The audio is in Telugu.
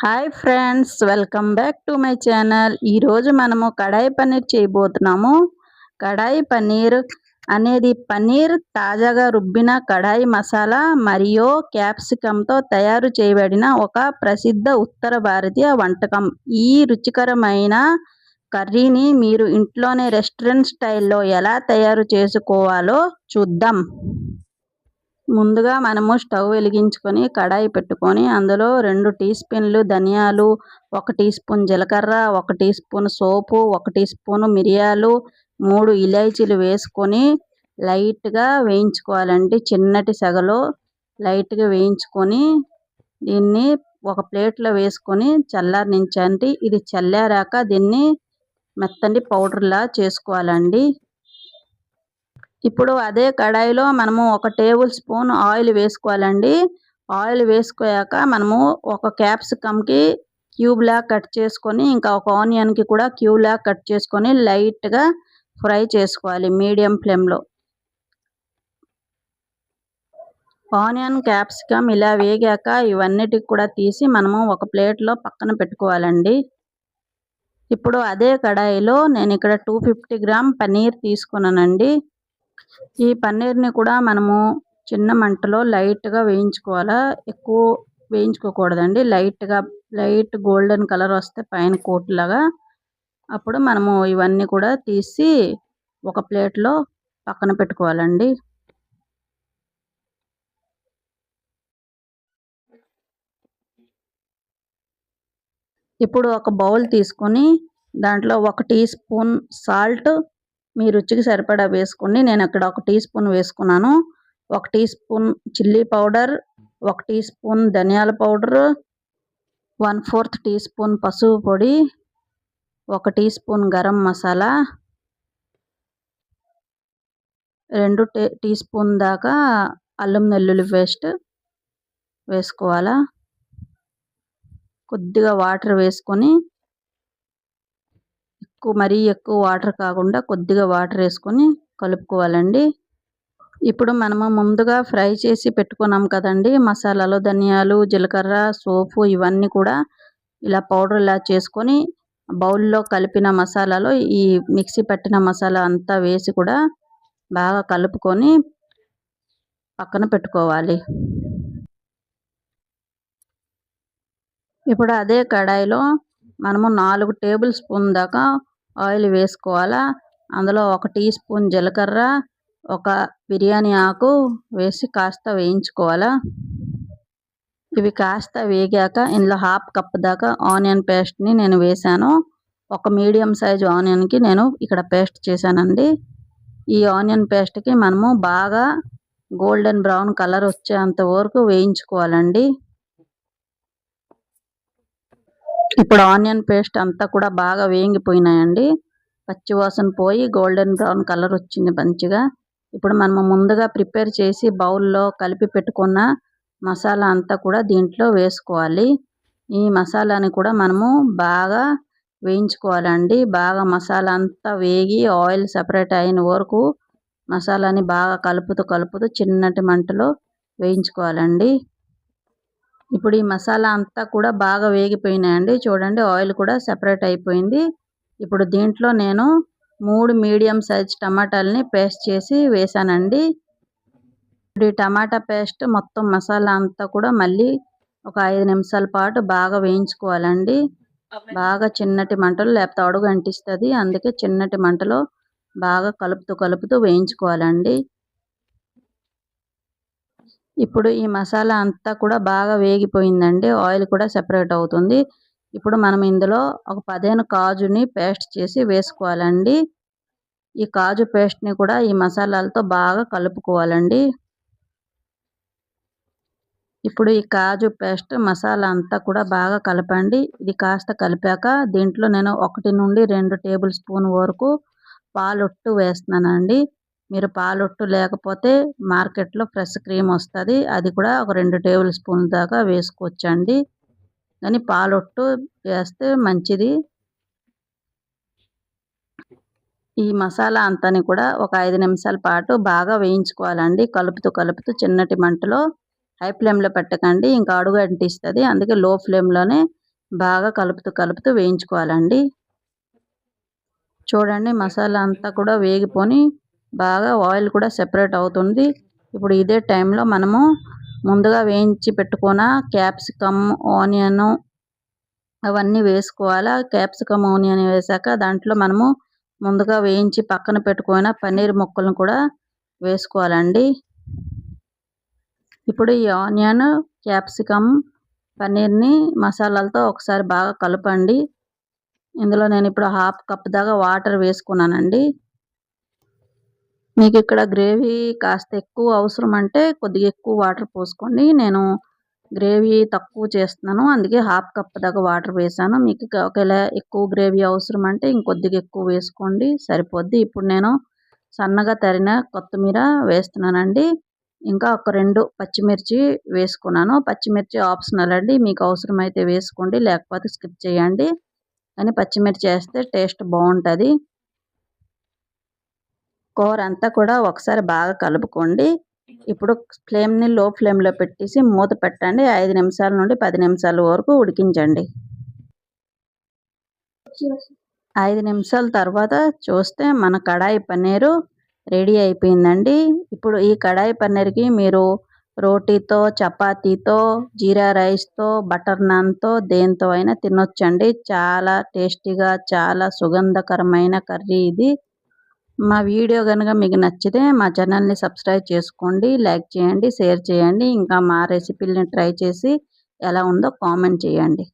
Hi friends, welcome back to my channel. ఈరోజు మనము కడాయి పన్నీర్ చేయబోతున్నాము. కడాయి పన్నీర్ అనేది పన్నీర్ తాజాగా రుబ్బిన కడాయి మసాలా మరియు క్యాప్సికంతో తయారు చేయబడిన ఒక ప్రసిద్ధ ఉత్తర భారతీయ వంటకం. ఈ రుచికరమైన కర్రీని మీరు ఇంట్లోనే రెస్టారెంట్ స్టైల్లో ఎలా తయారు చేసుకోవాలో చూద్దాం. ముందుగా మనము స్టవ్ వెలిగించుకొని కడాయి పెట్టుకొని అందులో 2 టీ స్పూన్లు ధనియాలు, 1 టీ స్పూన్ జీలకర్ర, 1 టీ స్పూన్ సోపు, 1 టీ స్పూన్ మిరియాలు, 3 ఇలాచీలు వేసుకొని లైట్గా వేయించుకోవాలండి. చిన్నటి సెగలో లైట్గా వేయించుకొని దీన్ని ఒక ప్లేట్లో వేసుకొని చల్లారనించండి. ఇది చల్లారాక దీన్ని మెత్తని పౌడర్లా చేసుకోవాలండి. ఇప్పుడు అదే కడాయిలో మనము 1 టేబుల్ స్పూన్ ఆయిల్ వేసుకోవాలండి. ఆయిల్ వేసుకోయాక మనము ఒక క్యాప్సికమ్కి క్యూబ్లా కట్ చేసుకొని ఇంకా ఒక ఆనియన్కి కూడా క్యూబ్లా కట్ చేసుకొని లైట్గా ఫ్రై చేసుకోవాలి మీడియం ఫ్లేమ్లో. ఆనియన్ క్యాప్సికమ్ ఇలా వేగాక ఇవన్నిటికి కూడా తీసి మనము ఒక ప్లేట్లో పక్కన పెట్టుకోవాలండి. ఇప్పుడు అదే కడాయిలో నేను ఇక్కడ 250 గ్రామ్ పన్నీర్ తీసుకున్నానండి. ఈ పన్నీర్ని కూడా మనము చిన్న మంటలో లైట్గా వేయించుకోవాలా, ఎక్కువ వేయించుకోకూడదండి. లైట్ గోల్డెన్ కలర్ వస్తే పైన కోట్ లాగా అప్పుడు మనము ఇవన్నీ కూడా తీసి ఒక ప్లేట్లో పక్కన పెట్టుకోవాలండి. ఇప్పుడు ఒక బౌల్ తీసుకొని దాంట్లో 1 టీ స్పూన్ సాల్ట్ మీ రుచికి సరిపడా వేసుకోండి. నేను అక్కడ 1 టీ స్పూన్ వేసుకున్నాను. 1 teaspoon chilli powder, 1 teaspoon ధనియాల పౌడర్, 1/4 టీ స్పూన్ పసుపు పొడి, 1 teaspoon garam masala, 2 teaspoon దాకా అల్లం వెల్లుల్లి పేస్ట్ వేసుకోవాలా. కొద్దిగా వాటర్ వేసుకొని మరీ ఎక్కువ వాటర్ కాకుండా కొద్దిగా వాటర్ వేసుకొని కలుపుకోవాలండి. ఇప్పుడు మనము ముందుగా ఫ్రై చేసి పెట్టుకున్నాం కదండి మసాలాలు, ధనియాలు, జీలకర్ర, సోపు ఇవన్నీ కూడా ఇలా పౌడర్ ఇలా చేసుకొని బౌల్లో కలిపిన మసాలాలో ఈ మిక్సీ పట్టిన మసాలా అంతా వేసి కూడా బాగా కలుపుకొని పక్కన పెట్టుకోవాలి. ఇప్పుడు అదే కడాయిలో మనము 4 టేబుల్ స్పూన్ దాకా ఆయిల్ వేసుకోవాలా. అందులో 1 టీ స్పూన్ జీలకర్ర, 1 బిర్యానీ ఆకు వేసి కాస్త వేయించుకోవాలా. ఇవి కాస్త వేగాక ఇందులో 1/2 కప్ దాకా ఆనియన్ పేస్ట్ని నేను వేశాను. ఒక మీడియం సైజు ఆనియన్కి నేను ఇక్కడ పేస్ట్ చేశానండి. ఈ ఆనియన్ పేస్ట్కి మనము బాగా గోల్డెన్ బ్రౌన్ కలర్ వచ్చేంత వరకు వేయించుకోవాలండి. ఇప్పుడు ఆనియన్ పేస్ట్ అంతా కూడా బాగా వేగిపోయినాయండి. పచ్చివాసన పోయి గోల్డెన్ బ్రౌన్ కలర్ వచ్చింది మంచిగా. ఇప్పుడు మనము ముందుగా ప్రిపేర్ చేసి బౌల్లో కలిపి పెట్టుకున్న మసాలా అంతా కూడా దీంట్లో వేసుకోవాలి. ఈ మసాలాని కూడా మనము బాగా వేయించుకోవాలండి. బాగా మసాలా అంతా వేగి ఆయిల్ సెపరేట్ అయిన వరకు మసాలాని బాగా కలుపుతూ చిన్నటి మంటలో వేయించుకోవాలండి. ఇప్పుడు ఈ మసాలా అంతా కూడా బాగా వేగిపోయినాయండి. చూడండి ఆయిల్ కూడా సెపరేట్ అయిపోయింది. ఇప్పుడు దీంట్లో నేను 3 మీడియం సైజ్ టమాటాలని పేస్ట్ చేసి వేసానండి. ఇప్పుడు ఈ టమాటా పేస్ట్ మొత్తం మసాలా అంతా కూడా మళ్ళీ ఒక 5 నిమిషాల పాటు బాగా వేయించుకోవాలండి. బాగా చిన్నటి మంటలో లేకపోతే అడుగు అంటిస్తుంది. అందుకే చిన్నటి మంటలో బాగా కలుపుతూ వేయించుకోవాలండి. ఇప్పుడు ఈ మసాలా అంతా కూడా బాగా వేగిపోయిందండి. ఆయిల్ కూడా సెపరేట్ అవుతుంది. ఇప్పుడు మనం ఇందులో ఒక 15 కాజుని పేస్ట్ చేసి వేసుకోవాలండి. ఈ కాజు పేస్ట్ని కూడా ఈ మసాలాలతో బాగా కలుపుకోవాలండి. ఇప్పుడు ఈ కాజు పేస్ట్ మసాలా అంతా కూడా బాగా కలపండి. ఇది కాస్త కలిపాక దీంట్లో నేను 1 నుండి 2 టేబుల్ స్పూన్ వరకు పాలొట్టు వేస్తున్నానండి. మీరు పాలొట్టు లేకపోతే మార్కెట్లో ఫ్రెష్ క్రీమ్ వస్తుంది, అది కూడా ఒక 2 టేబుల్ స్పూన్ దాకా వేసుకోవచ్చండి. కానీ పాలొట్టు వేస్తే మంచిది. ఈ మసాలా అంతాని కూడా ఒక 5 నిమిషాల పాటు బాగా వేయించుకోవాలండి. కలుపుతూ చిన్నటి మంటలో, హై ఫ్లేమ్లో పెట్టకండి, ఇంకా అడుగు అంటిస్తుంది. అందుకే లో ఫ్లేమ్లోనే బాగా కలుపుతూ వేయించుకోవాలండి. చూడండి మసాలా అంతా కూడా వేగిపోని బాగా ఆయిల్ కూడా సెపరేట్ అవుతుంది. ఇప్పుడు ఇదే టైంలో మనము ముందుగా వేయించి పెట్టుకున్న క్యాప్సికమ్, ఆనియన్ అవన్నీ వేసుకోవాలా. క్యాప్సికమ్, ఆనియన్ వేసాక దాంట్లో మనము ముందుగా వేయించి పక్కన పెట్టుకున్న పన్నీర్ ముక్కలను కూడా వేసుకోవాలండి. ఇప్పుడు ఈ ఆనియన్, క్యాప్సికమ్, పన్నీర్‌ని మసాలాలతో ఒకసారి బాగా కలపండి. ఇందులో నేను ఇప్పుడు హాఫ్ కప్ దాకా వాటర్ వేసుకున్నానండి. మీకు ఇక్కడ గ్రేవీ కాస్త ఎక్కువ అవసరం అంటే కొద్దిగా ఎక్కువ వాటర్ పోసుకోండి. నేను గ్రేవీ తక్కువ చేస్తున్నాను. అందుకే హాఫ్ కప్ దాకా వాటర్ వేసాను. మీకు ఒకవేళ ఎక్కువ గ్రేవీ అవసరం అంటే ఇంకొద్దిగా ఎక్కువ వేసుకోండి సరిపోద్ది. ఇప్పుడు నేను సన్నగా తరిగిన కొత్తిమీర వేస్తున్నానండి. ఇంకా ఒక 2 పచ్చిమిర్చి వేసుకున్నాను. పచ్చిమిర్చి ఆప్షనల్ అండి. మీకు అవసరమైతే వేసుకోండి లేకపోతే స్కిప్ చేయండి. కానీ పచ్చిమిర్చి వేస్తే టేస్ట్ బాగుంటుంది. కూర అంతా కూడా ఒకసారి బాగా కలుపుకోండి. ఇప్పుడు ఫ్లేమ్‌ని లో ఫ్లేమ్‌లో పెట్టేసి మూత పెట్టండి. 5 నిమిషాల నుండి 10 నిమిషాల వరకు ఉడికించండి. 5 నిమిషాల తర్వాత చూస్తే మన కడాయి పన్నీరు రెడీ అయిపోయిందండి. ఇప్పుడు ఈ కడాయి పన్నీర్‌కి మీరు రోటీతో, చపాతీతో, జీరా రైస్‌తో, బటర్ నాన్‌తో దేనితో అయినా తినొచ్చండి. చాలా టేస్టీగా, చాలా సుగంధకరమైన కర్రీ ఇది. మా వీడియో గనుక మీకు నచ్చితే మా ఛానల్‌ని సబ్స్క్రైబ్ చేసుకోండి, లైక్ చేయండి, షేర్ చేయండి. ఇంకా మా రెసిపీలని ట్రై చేసి ఎలా ఉందో కామెంట్ చేయండి.